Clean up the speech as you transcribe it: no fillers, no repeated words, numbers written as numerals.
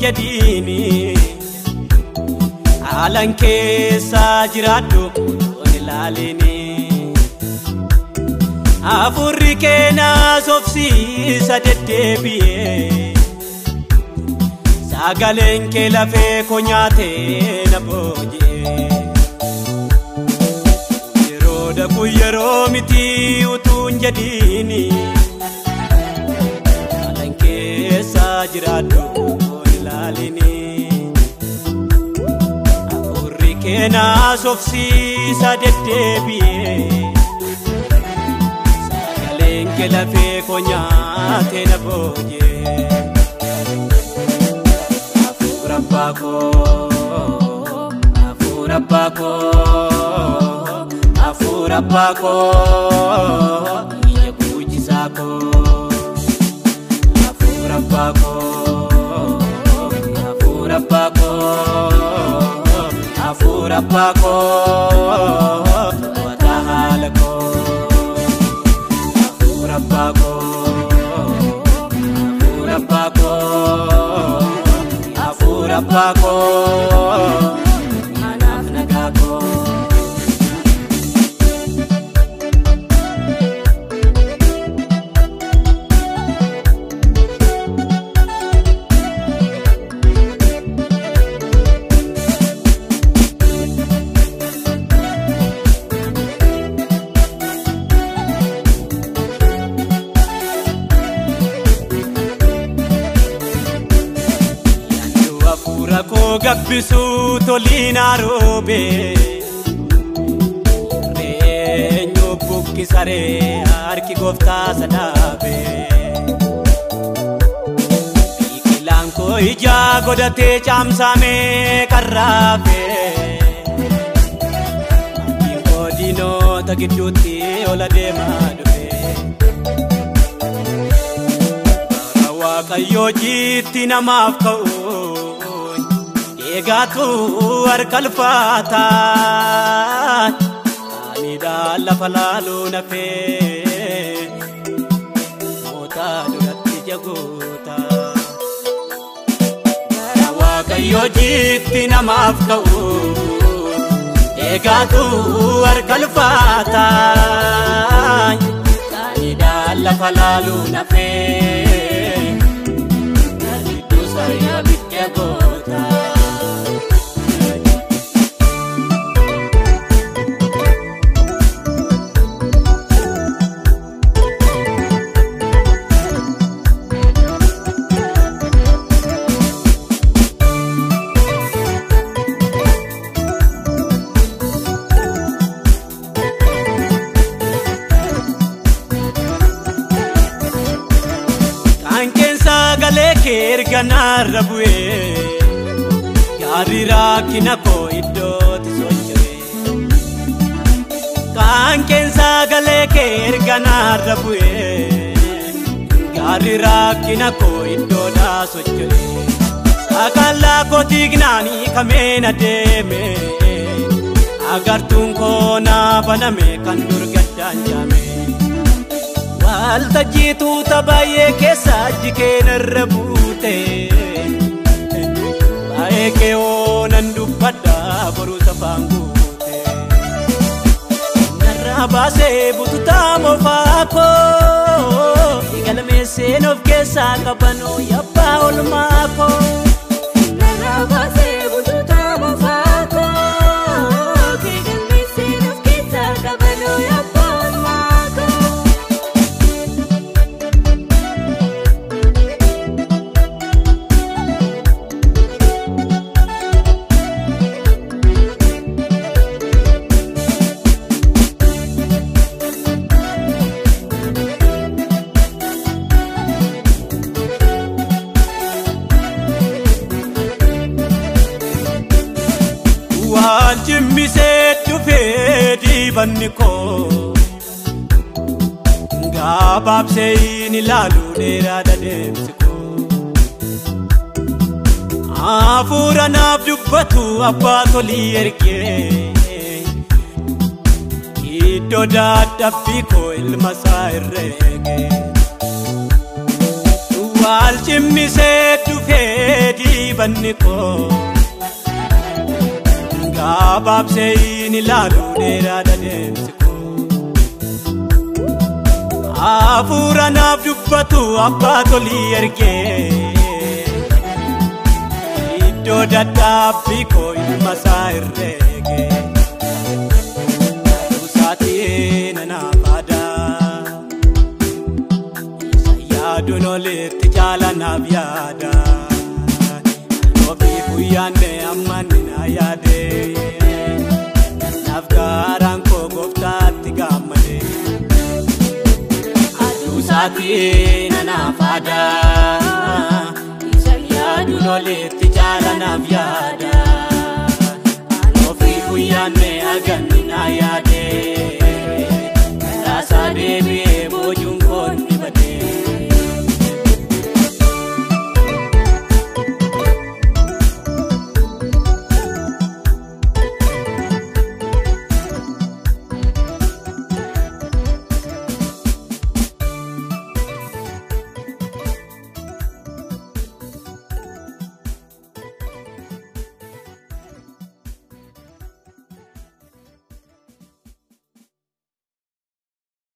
jedini alan keessa jiraadhu ilaalini afurri keena sofsiisa deddeebi'ee sagaleen kee lafee koo nyaatee na booji'ee yeroo dhaqu yeroo miti utuun jedini alan keessa jiraadhu ilaalini afurri keena sofsiisa deddeebi'ee sagaleen kee lafee koo nyaatee na booji'ee Afura bako Iya puji sako Afura bako Watahalako Afura bako Manaf nagako Gabbisu tolina robe Reenyo bukki sare harki gofta sadabe Biqilaan koo ija godhatee caamsame qarraabe Abdiin koo diinota gidduutti ola deemaa dhufe Bara Waaqayyoo jiitti namaaf ka'u Egatu arkalfata Anida la falalu na fe Mota duratti jagota Waaqayyo jitti namaaf ka'u Egatu arkalfata Anida la falalu na fe Nalidu saya bitjagota Erganar rabue Yarira kinako idoti sochwe Kanken sagale ke erganar rabue Yarira kinako idoda sochwe Sakala ko tignani kamena deme Agar tunko na baname kandur gaddan jame Walta jitu tabaye ke sajike narrabu Baeke onan dubbadda boru safangute Narabase bututa mofako Igalame senof kesa kabano yabba olmako Narabase bututa mofako Igalame senof kesa kabano yabba olmako Waalchimmisee dhufee dibanni koo gabaabsee hin ilaalu dheeraadha deemsi koo hafuura naaf dubbatu abbaa tolii ergee iddoo dadhabbii koo ilma isaa herreege Waalchimmisee dhufee dibanni koo gabaabsee hin ilaalu dheeraadha deemsi koo hafuura naaf dubbatu abbaa tolii ergee iddoo dadhabbii koo ilma isaa herreege Usaatii nanaaf aadaa isa yaaduun olitti jaalanaaf yaada Ofii guyyaanne ammanni na yaade naaf gaaraan koo gooftaatti gammade Usaatii nanaaf aadaa isa yaaduun olitti jaalanaaf yaada Ofii guyyaanne aganni na yaade Raasaa deebi'ee